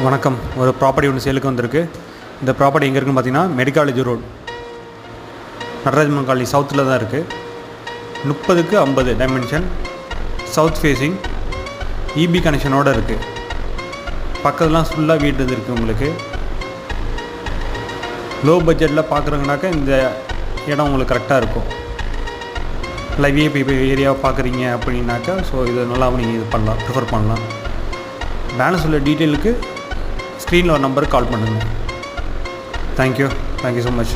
வணக்கம். ஒரு ப்ராப்பர்ட்டி ஒன்று சேலுக்கு வந்திருக்கு. இந்த ப்ராப்பர்ட்டி எங்கே இருக்குன்னு பார்த்தீங்கன்னா மெடிக்காலஜி ரோடு, நடராஜன் காலனி சவுத்தில் தான் இருக்குது. 30x50 dimension, south facing, EB கனெக்ஷனோடு இருக்குது. பக்கத்துலாம் ஃபுல்லாக வீடு இருக்குது. உங்களுக்கு லோ பட்ஜெட்டில் பார்க்குறங்கனாக்கா இந்த இடம் உங்களுக்கு கரெக்டாக இருக்கும். இல்லை விஐபி ஏரியாவை பார்க்குறீங்க அப்படின்னாக்கா ஸோ இது நல்லா நீங்கள் இது பண்ணலாம், ப்ரிஃபர் பண்ணலாம். பேலன்ஸ் உள்ள டீட்டெயிலுக்கு ஸ்க்ரீனில் ஒரு நம்பருக்கு கால் பண்ணுங்கள். Thank you so much.